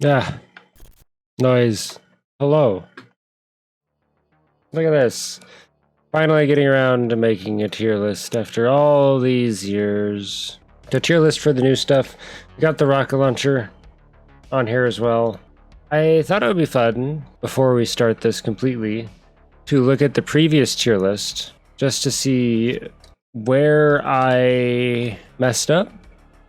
Ah, noise. Hello. Look at this. Finally getting around to making a tier list after all these years. The tier list for the new stuff. We got the rocket launcher on here as well. I thought it would be fun, before we start this completely, to look at the previous tier list, just to see where I messed up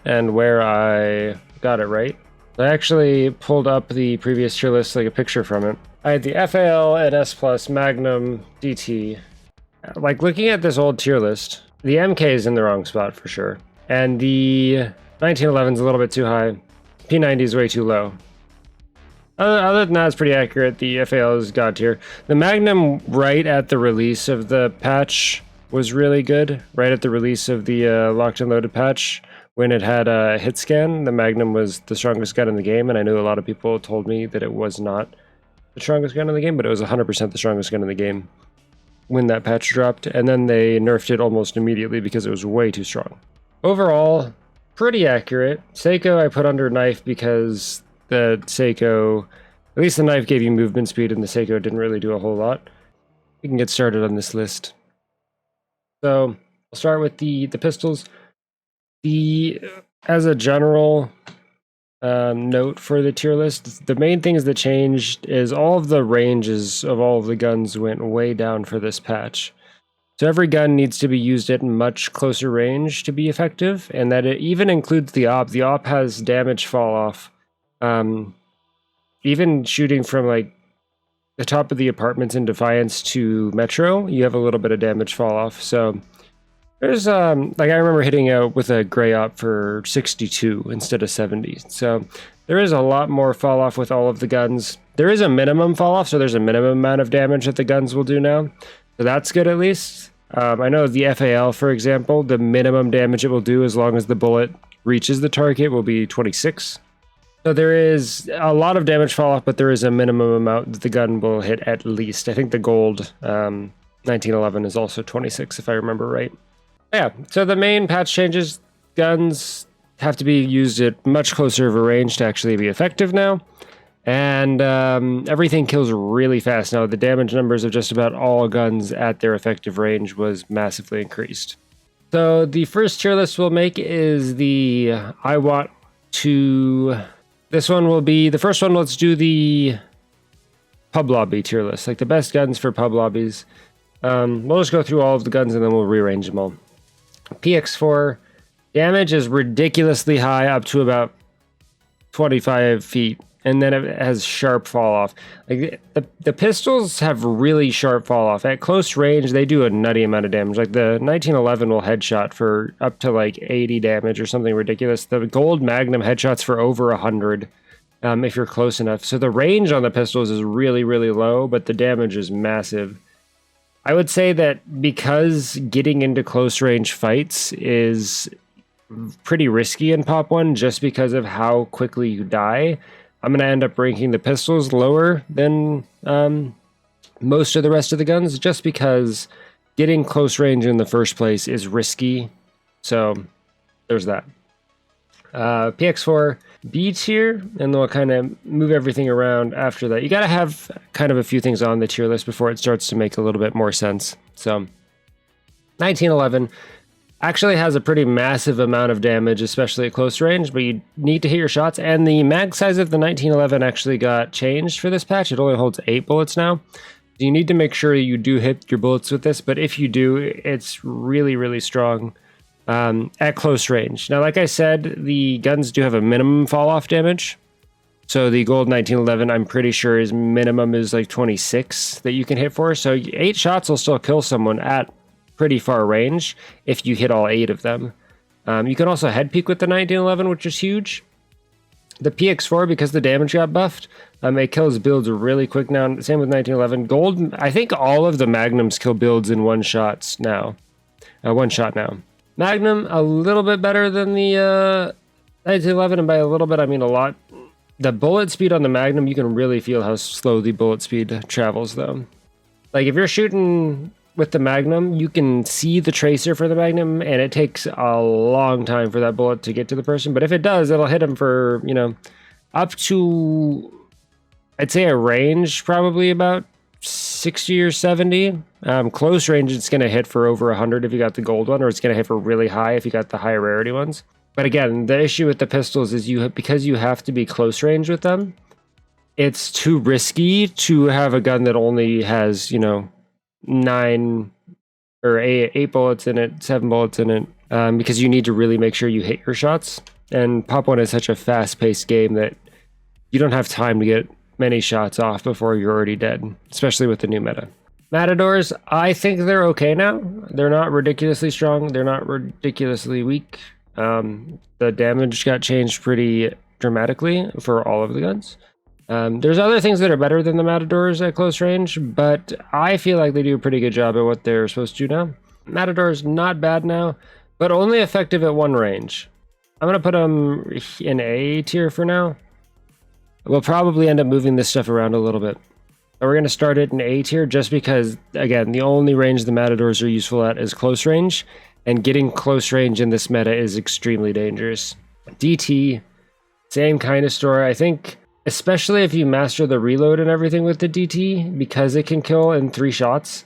and where I got it right. I actually pulled up the previous tier list, like a picture from it. I had the FAL and S Plus, Magnum, DT. Like, looking at this old tier list, the MK is in the wrong spot for sure. And the 1911 is a little bit too high. P90 is way too low. Other than that, it's pretty accurate. The FAL is god tier. The Magnum, right at the release of the patch, was really good. Right at the release of the locked and loaded patch, when it had a hit scan, the Magnum was the strongest gun in the game, and I knew a lot of people told me that it was not the strongest gun in the game, but it was 100% the strongest gun in the game when that patch dropped, and then they nerfed it almost immediately because it was way too strong. Overall, pretty accurate. Seiko I put under knife because the Seiko, at least the knife gave you movement speed and the Seiko didn't really do a whole lot. We can get started on this list. So I'll start with the pistols. As a general note for the tier list, the main things that changed is all of the ranges of all of the guns went way down for this patch. So every gun needs to be used at much closer range to be effective, and that it even includes the AWP. The AWP has damage fall off. Even shooting from like the top of the apartments in Defiance to Metro, you have a little bit of damage fall off. So there's like, I remember hitting out with a gray AWP for 62 instead of 70. So there is a lot more fall off with all of the guns. There is a minimum fall off, so there's a minimum amount of damage that the guns will do now. So that's good at least. I know the FAL, for example, the minimum damage it will do as long as the bullet reaches the target will be 26. So there is a lot of damage fall off, but there is a minimum amount that the gun will hit at least. I think the gold 1911 is also 26, if I remember right. Yeah, so the main patch changes, guns have to be used at much closer of a range to actually be effective now. And everything kills really fast now. The damage numbers of just about all guns at their effective range was massively increased. So the first tier list we'll make is the I want to... This one will be... The first one, let's do the pub lobby tier list. Like the best guns for pub lobbies. We'll just go through all of the guns and then we'll rearrange them all. PX4 damage is ridiculously high, up to about 25 feet, and then it has sharp fall off. Like the pistols have really sharp fall off. At close range, they do a nutty amount of damage. Like the 1911 will headshot for up to like 80 damage or something ridiculous. The gold Magnum headshots for over 100 if you're close enough. So the range on the pistols is really, really low, but the damage is massive. I would say that because getting into close range fights is pretty risky in Pop 1 just because of how quickly you die, I'm going to end up ranking the pistols lower than most of the rest of the guns just because getting close range in the first place is risky. So there's that. PX4 B tier, and then we'll kind of move everything around after that. You got to have kind of a few things on the tier list before it starts to make a little bit more sense. So 1911 actually has a pretty massive amount of damage, especially at close range, but you need to hit your shots, and the mag size of the 1911 actually got changed for this patch. It only holds 8 bullets now. You need to make sure you do hit your bullets with this, but if you do, it's really, really strong at close range. Now, like I said, the guns do have a minimum fall-off damage. So the gold 1911, I'm pretty sure his minimum is like 26 that you can hit for. So 8 shots will still kill someone at pretty far range if you hit all 8 of them. You can also head peek with the 1911, which is huge. The PX4, because the damage got buffed, it kills builds really quick now. Same with 1911. Gold, I think all of the Magnums kill builds in one shot now. Magnum, a little bit better than the 1911, and by a little bit, I mean a lot. The bullet speed on the Magnum, you can really feel how slow the bullet speed travels, though. Like, if you're shooting with the Magnum, you can see the tracer for the Magnum, and it takes a long time for that bullet to get to the person. But if it does, it'll hit him for, up to, I'd say a range, probably about 60 or 70. Close range, it's going to hit for over 100 if you got the gold one, or it's going to hit for really high if you got the higher rarity ones. But again, the issue with the pistols is because you have to be close range with them, it's too risky to have a gun that only has, 9 or 8 bullets in it, 7 bullets in it, because you need to really make sure you hit your shots. And Pop 1 is such a fast-paced game that you don't have time to get many shots off before you're already dead, especially with the new meta. Matadors, I think they're okay now. They're not ridiculously strong. They're not ridiculously weak. The damage got changed pretty dramatically for all of the guns. There's other things that are better than the Matadors at close range, but I feel like they do a pretty good job at what they're supposed to do now. Matadors, not bad now, but only effective at one range. I'm going to put them in A tier for now. We'll probably end up moving this stuff around a little bit. But we're going to start it in A tier just because, again, the only range the Matadors are useful at is close range, and getting close range in this meta is extremely dangerous. DT, same kind of story. I think, especially if you master the reload and everything with the DT, because it can kill in 3 shots,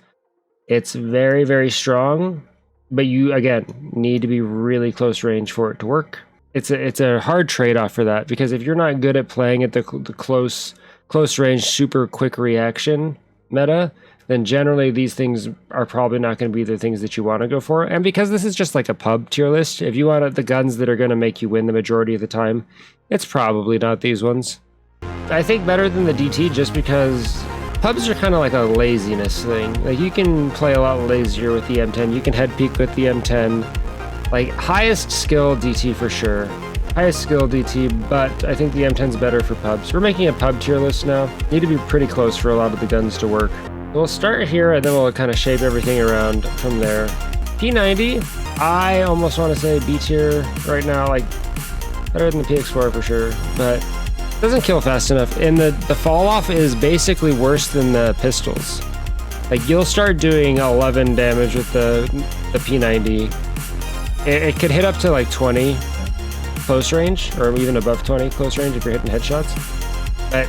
it's very, very strong. But you, again, need to be really close range for it to work. It's a hard trade-off for that, because if you're not good at playing at the close range, super quick reaction meta, then generally these things are probably not going to be the things that you want to go for. And because this is just like a pub tier list, if you want the guns that are going to make you win the majority of the time, it's probably not these ones. I think better than the DT just because pubs are kind of like a laziness thing. Like, you can play a lot lazier with the M10. You can head peek with the M10. Like, highest skill DT for sure. Highest skill DT, but I think the M10's better for pubs. We're making a pub tier list now. Need to be pretty close for a lot of the guns to work. We'll start here, and then we'll kind of shape everything around from there. P90, I almost want to say B tier right now, like, better than the PX4 for sure, but doesn't kill fast enough. And the fall off is basically worse than the pistols. Like, you'll start doing 11 damage with the P90. It could hit up to like 20 close range, or even above 20 close range if you're hitting headshots. But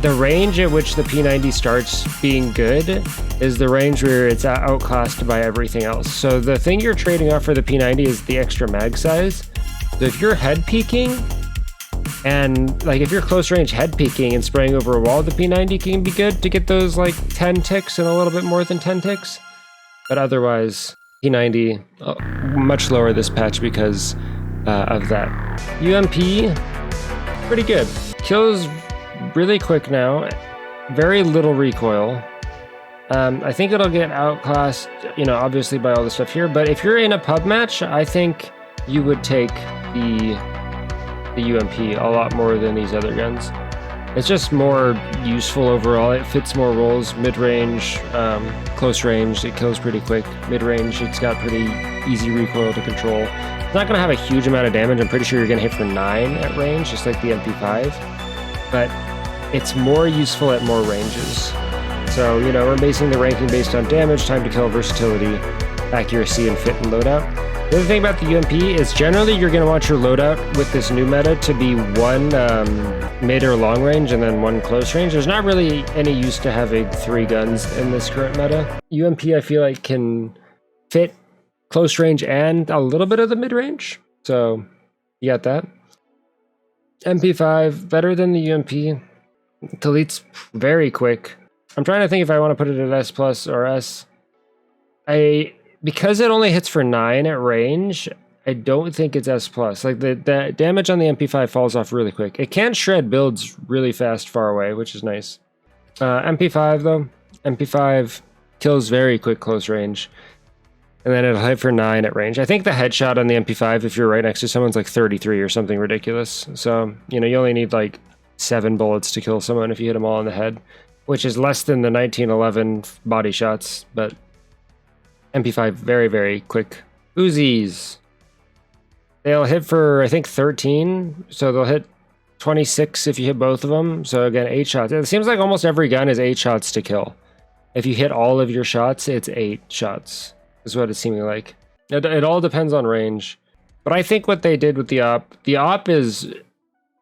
the range at which the P90 starts being good is the range where it's outclassed by everything else. So the thing you're trading off for the P90 is the extra mag size. So if you're head peeking, and like if you're close range head peeking and spraying over a wall, the P90 can be good to get those like 10 ticks and a little bit more than 10 ticks. But otherwise, P90 much lower this patch because of that. UMP, pretty good. Kills really quick now. Very little recoil. I think it'll get outclassed, obviously by all the stuff here. But if you're in a pub match, I think you would take the UMP a lot more than these other guns. It's just more useful overall. It fits more roles. Mid-range, close range, it kills pretty quick. Mid-range, it's got pretty easy recoil to control. It's not going to have a huge amount of damage. I'm pretty sure you're going to hit for 9 at range, just like the MP5. But it's more useful at more ranges. So, we're basing the ranking based on damage, time to kill, versatility, accuracy, and fit and loadout. The other thing about the UMP is generally you're going to want your loadout with this new meta to be 1 mid or long range and then 1 close range. There's not really any use to having 3 guns in this current meta. UMP, I feel like, can fit close range and a little bit of the mid range. So you got that. MP5, better than the UMP. Deletes very quick. I'm trying to think if I want to put it at S plus or S. Because it only hits for 9 at range, I don't think it's S plus. Like, the damage on the MP5 falls off really quick. It can shred builds really fast far away, which is nice. MP5 though, MP5 kills very quick close range, and then it'll hit for 9 at range. I think the headshot on the MP5, if you're right next to someone's like 33 or something ridiculous. So, you only need like 7 bullets to kill someone if you hit them all in the head, which is less than the 1911 body shots, but MP5, very, very quick. Uzis. They'll hit for, I think, 13. So they'll hit 26 if you hit both of them. So again, 8 shots. It seems like almost every gun is 8 shots to kill. If you hit all of your shots, it's 8 shots, is what it's seeming like. It all depends on range. But I think what they did with the op is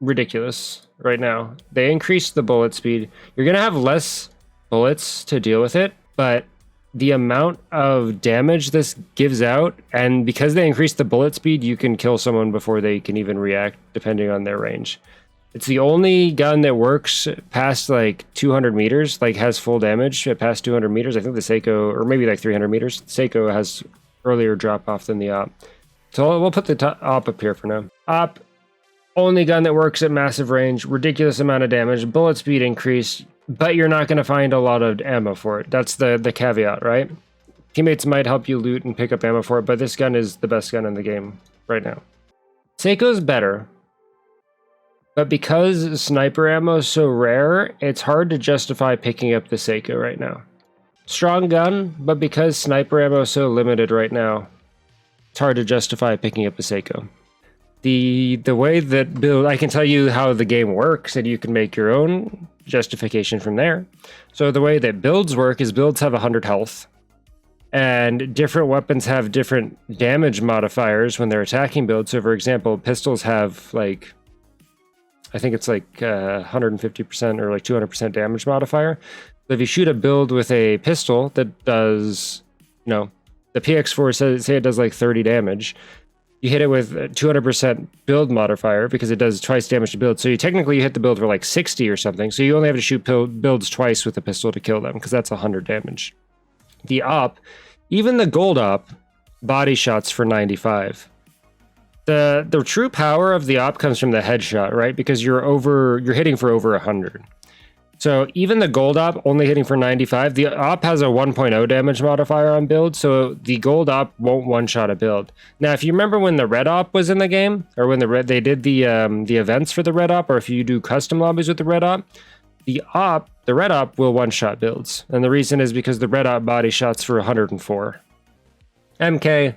ridiculous right now. They increased the bullet speed. You're going to have less bullets to deal with it, but the amount of damage this gives out, and because they increased the bullet speed, you can kill someone before they can even react, depending on their range. It's the only gun that works past like 200 meters, like has full damage at past 200 meters. I think the Seiko, or maybe like 300 meters. The Seiko has earlier drop off than the Op. So we'll put the Op up here for now. Op, only gun that works at massive range, ridiculous amount of damage, bullet speed increase, but you're not going to find a lot of ammo for it. That's the caveat, right? Teammates might help you loot and pick up ammo for it, but this gun is the best gun in the game right now. Seiko's better, but because sniper ammo is so rare, it's hard to justify picking up the Seiko right now. Strong gun, but because sniper ammo is so limited right now, it's hard to justify picking up the Seiko. The way that build, I can tell you how the game works, and you can make your own justification from there. So the way that builds work is builds have 100 health, and different weapons have different damage modifiers when they're attacking builds. So for example, pistols have like, I think it's like 150% or like 200% damage modifier. So if you shoot a build with a pistol that does, you know, the PX4 say it does like 30 damage, you hit it with 200% build modifier because it does twice damage to build. So you technically hit the build for like 60 or something. So you only have to shoot builds twice with a pistol to kill them because that's 100 damage. The Op, even the gold Op, body shots for 95. The true power of the Op comes from the headshot, right? Because you're hitting for over 100. So even the gold Op only hitting for 95, the Op has a 1.0 damage modifier on build, so the gold Op won't one-shot a build. Now, if you remember when the red Op was in the game, or when they did the events for the red Op, or if you do custom lobbies with the red Op, the red Op will one-shot builds. And the reason is because the red Op body shots for 104. MK,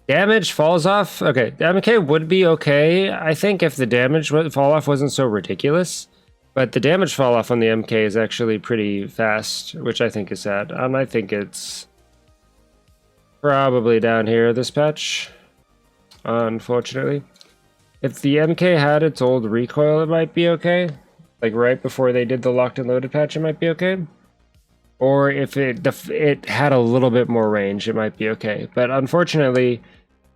damage falls off. Okay, the MK would be okay, I think, if the damage fall off wasn't so ridiculous. But the damage fall off on the MK is actually pretty fast, which I think is sad. I think it's probably down here this patch, unfortunately. If the MK had its old recoil, it might be okay. Like right before they did the locked and loaded patch, it might be okay. Or if it had a little bit more range, it might be okay. But unfortunately,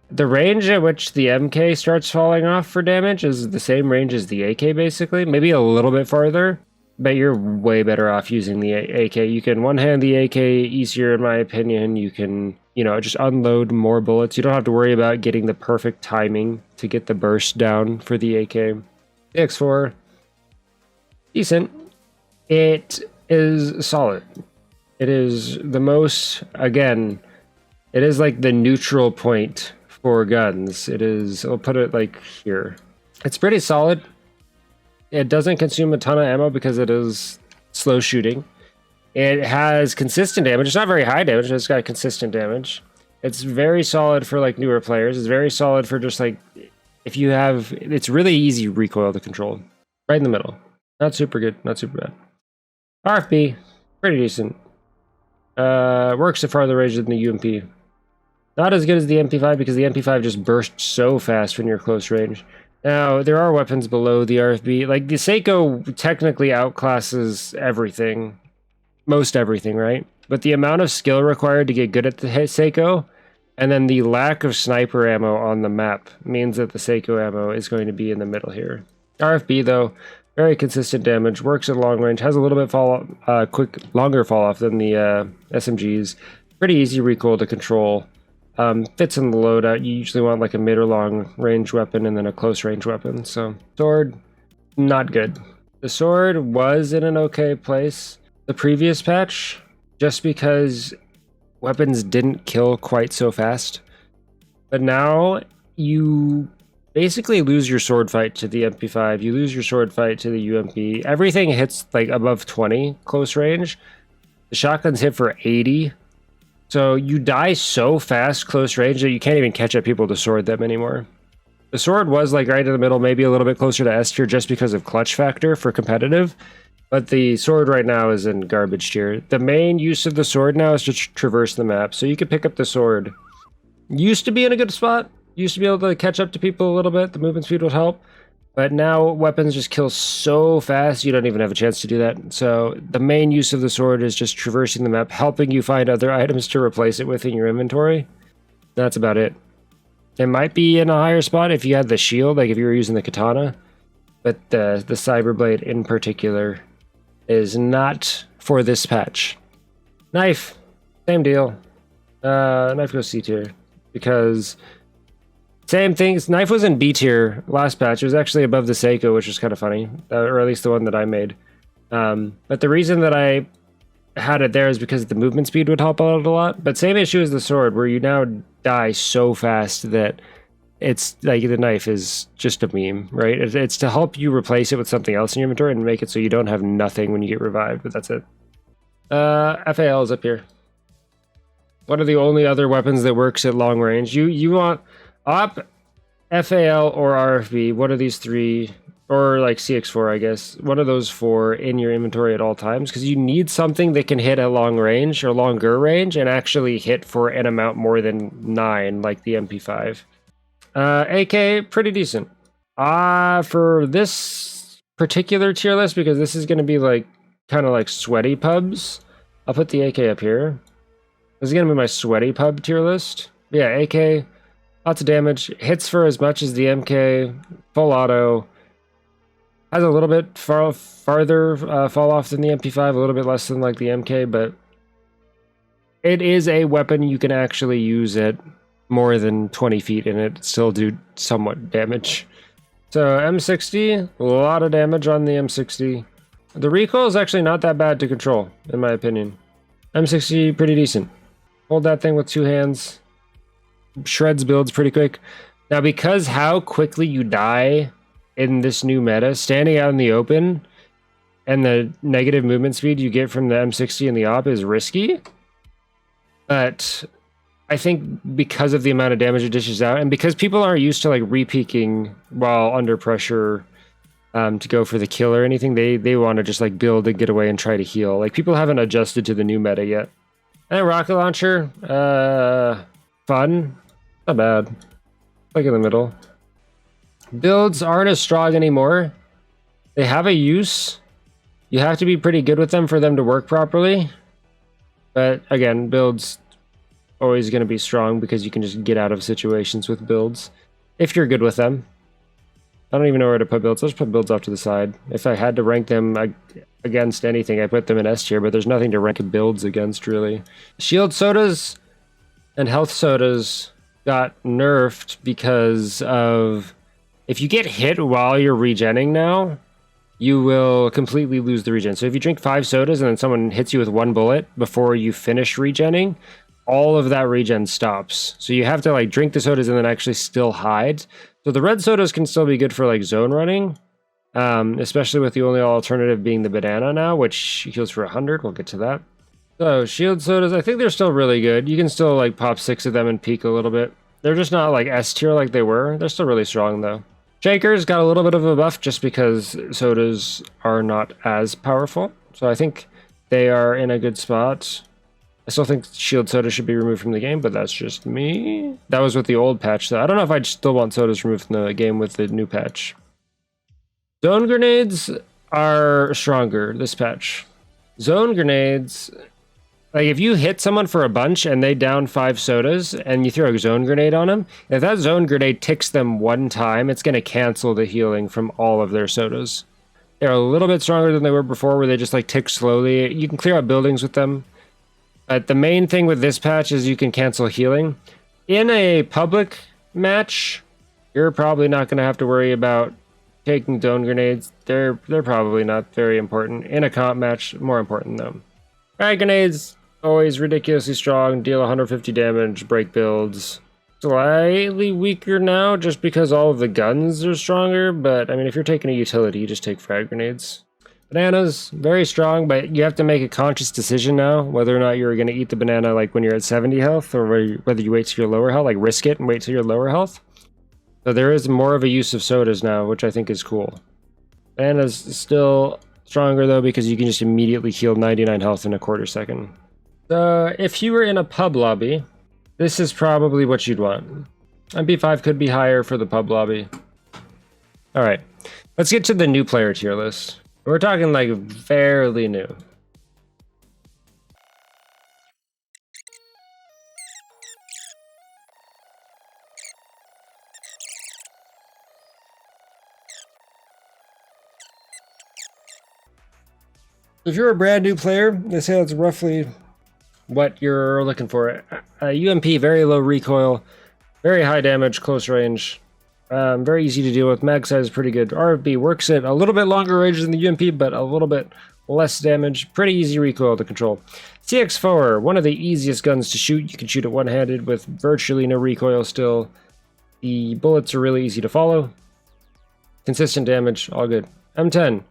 the range at which the MK starts falling off for damage is the same range as the AK, basically. Maybe a little bit farther, but you're way better off using the AK. You can one-hand the AK easier, in my opinion. You can, you know, just unload more bullets. You don't have to worry about getting the perfect timing to get the burst down for the AK. The X4, decent. It is solid. It is the most, again, it is like the neutral point for guns. It is, I'll put it like here. It's pretty solid. It doesn't consume a ton of ammo because it is slow shooting. It has consistent damage. It's not very high damage, it's got consistent damage. It's very solid for like newer players. It's very solid for just like, if you have, it's really easy recoil to control. Right in the middle. Not super good, not super bad. RFB, pretty decent. Works at farther range than the UMP. Not as good as the MP5 because the MP5 just bursts so fast when you're close range. Now, there are weapons below the RFB. Like, the Seiko technically outclasses everything. Most everything, right? But the amount of skill required to get good at the Seiko, and then the lack of sniper ammo on the map, means that the Seiko ammo is going to be in the middle here. RFB, though, very consistent damage, works at long range, has a little bit longer fall off than the SMGs. Pretty easy recoil to control. Fits in the loadout. You usually want like a mid or long range weapon and then a close range weapon. So sword, not good. The sword was in an okay place the previous patch, just because weapons didn't kill quite so fast. But now you basically lose your sword fight to the MP5. You lose your sword fight to the UMP. Everything hits like above 20 close range. The shotguns hit for 80. So you die so fast close range that you can't even catch up people to sword them anymore. The sword was like right in the middle, maybe a little bit closer to S tier just because of clutch factor for competitive. But the sword right now is in garbage tier. The main use of the sword now is to traverse the map. So you can pick up the sword. Used to be in a good spot. Used to be able to catch up to people a little bit. The movement speed would help. But now weapons just kill so fast, you don't even have a chance to do that. So the main use of the sword is just traversing the map, helping you find other items to replace it with in your inventory. That's about it. It might be in a higher spot if you had the shield, like if you were using the katana. But the Cyberblade in particular is not for this patch. Knife, same deal. Knife goes C tier because same things. Knife was in B tier last patch. It was actually above the Seiko, which was kind of funny, or at least the one that I made. But the reason that I had it there is because the movement speed would help out a lot. But same issue as the sword, where you now die so fast that it's like the knife is just a meme, right? It's to help you replace it with something else in your inventory and make it so you don't have nothing when you get revived, but that's it. FAL is up here. What are the only other weapons that works at long range? You want OP, FAL, or RFB. What are these three? Or like CX4, I guess. What are those for in your inventory at all times? Because you need something that can hit at long range or longer range and actually hit for an amount more than 9, like the MP5. AK, pretty decent. For this particular tier list, because this is going to be like kind of like sweaty pubs, I'll put the AK up here. This is going to be my sweaty pub tier list. Yeah, AK, lots of damage. Hits for as much as the MK, full auto. Has a little bit farther fall off than the MP5, a little bit less than like the MK, but it is a weapon you can actually use at more than 20 feet and it still do somewhat damage. So M60, a lot of damage on the M60. The recoil is actually not that bad to control, in my opinion. M60, pretty decent. Hold that thing with 2 hands. Shreds builds pretty quick. Now, because how quickly you die in this new meta, standing out in the open and the negative movement speed you get from the M60 and the AWP is risky. But I think because of the amount of damage it dishes out, and because people aren't used to like re-peeking while under pressure to go for the kill or anything, they want to just like build and get away and try to heal. Like people haven't adjusted to the new meta yet. And rocket launcher, fun, not bad, like in the middle. Builds aren't as strong anymore. They have a use. You have to be pretty good with them for them to work properly. But again, builds always going to be strong because you can just get out of situations with builds if you're good with them. I don't even know where to put builds. Let's put builds off to the side. If I had to rank them against anything, I put them in S tier, but there's nothing to rank builds against, really. Shield sodas and health sodas got nerfed because of... If you get hit while you're regenning now, you will completely lose the regen. So if you drink 5 sodas and then someone hits you with 1 bullet before you finish regenning, all of that regen stops. So you have to like drink the sodas and then actually still hide. So the red sodas can still be good for like zone running, especially with the only alternative being the banana now, which heals for 100. We'll get to that. So shield sodas, I think they're still really good. You can still like pop 6 of them and peek a little bit. They're just not like S tier like they were. They're still really strong though. Shakers got a little bit of a buff just because sodas are not as powerful. So I think they are in a good spot. I still think shield soda should be removed from the game, but that's just me. That was with the old patch, though. I don't know if I'd still want sodas removed from the game with the new patch. Zone grenades are stronger this patch. Zone grenades, like if you hit someone for a bunch and they down 5 sodas and you throw a zone grenade on them, if that zone grenade ticks them 1 time, it's going to cancel the healing from all of their sodas. They're a little bit stronger than they were before, where they just like tick slowly. You can clear out buildings with them. But the main thing with this patch is you can cancel healing. In a public match, you're probably not going to have to worry about taking zone grenades. They're probably not very important. In a comp match, more important though. Frag grenades, always ridiculously strong, deal 150 damage, break builds. Slightly weaker now just because all of the guns are stronger, but I mean if you're taking a utility, you just take frag grenades. Bananas, very strong, but you have to make a conscious decision now whether or not you're going to eat the banana like when you're at 70 health or whether you wait till your lower health, like risk it and wait till your lower health. So there is more of a use of sodas now, which I think is cool. Bananas still stronger though because you can just immediately heal 99 health in a quarter second. So if you were in a pub lobby, this is probably what you'd want. MP5 could be higher for the pub lobby. All right, let's get to the new player tier list. We're talking like fairly new. If you're a brand new player, they say that's roughly what you're looking for. UMP, very low recoil, very high damage, close range, very easy to deal with. Mag size is pretty good. RFB works at a little bit longer range than the UMP, but a little bit less damage. Pretty easy recoil to control. CX4, one of the easiest guns to shoot. You can shoot it one-handed with virtually no recoil still. The bullets are really easy to follow. Consistent damage, all good. M10,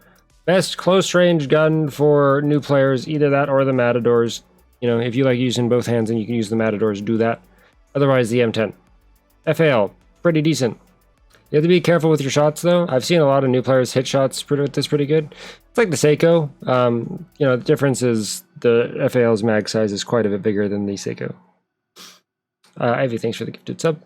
best close range gun for new players, either that or the Matadors. You know, if you like using both hands and you can use the Matadors, do that. Otherwise, the M10. FAL, pretty decent. You have to be careful with your shots, though. I've seen a lot of new players hit shots with this pretty good. It's like the Seiko. You know, the difference is the FAL's mag size is quite a bit bigger than the Seiko. Ivy, thanks for the gifted sub.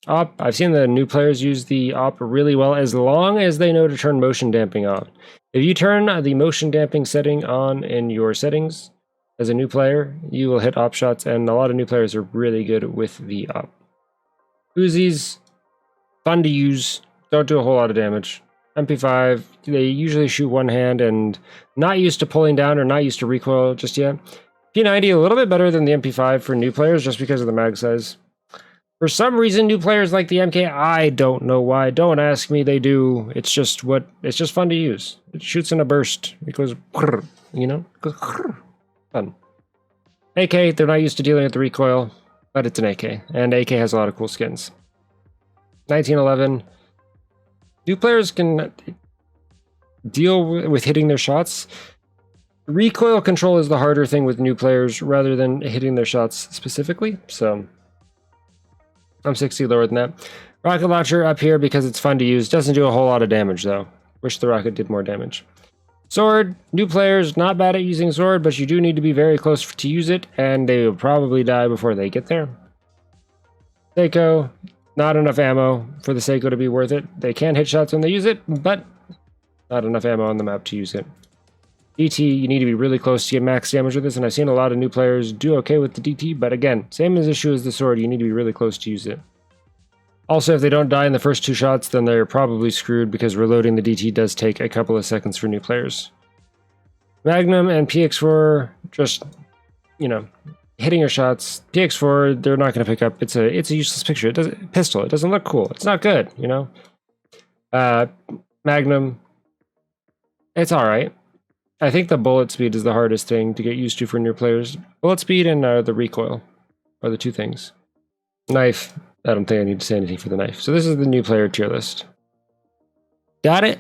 Op, I've seen the new players use the op really well as long as they know to turn motion damping on. If you turn the motion damping setting on in your settings as a new player, you will hit op shots, and a lot of new players are really good with the op. Uzis, fun to use, don't do a whole lot of damage. MP5, they usually shoot one hand and not used to pulling down or not used to recoil just yet. P90, a little bit better than the MP5 for new players just because of the mag size. For some reason, new players like the MK, I don't know why. Don't ask me, they do. It's just fun to use. It shoots in a burst. It goes, you know? Fun. AK, they're not used to dealing with the recoil, but it's an AK. And AK has a lot of cool skins. 1911. New players can deal with hitting their shots. Recoil control is the harder thing with new players rather than hitting their shots specifically, so I'm 60 lower than that. Rocket launcher up here because it's fun to use. Doesn't do a whole lot of damage, though. Wish the rocket did more damage. Sword, new players, not bad at using sword, but you do need to be very close to use it, and they will probably die before they get there. Seiko, not enough ammo for the Seiko to be worth it. They can hit shots when they use it, but not enough ammo on the map to use it. DT, you need to be really close to get max damage with this, and I've seen a lot of new players do okay with the DT, but again, same as issue as the sword, you need to be really close to use it. Also, if they don't die in the first two shots, then they're probably screwed because reloading the DT does take a couple of seconds for new players. Magnum and PX4, just, you know, hitting your shots. PX4, they're not going to pick up. It's a useless picture. It doesn't look cool. It's not good, you know? Magnum, it's alright. I think the bullet speed is the hardest thing to get used to for new players. Bullet speed and the recoil are the two things. Knife, I don't think I need to say anything for the knife. So this is the new player tier list. Got it?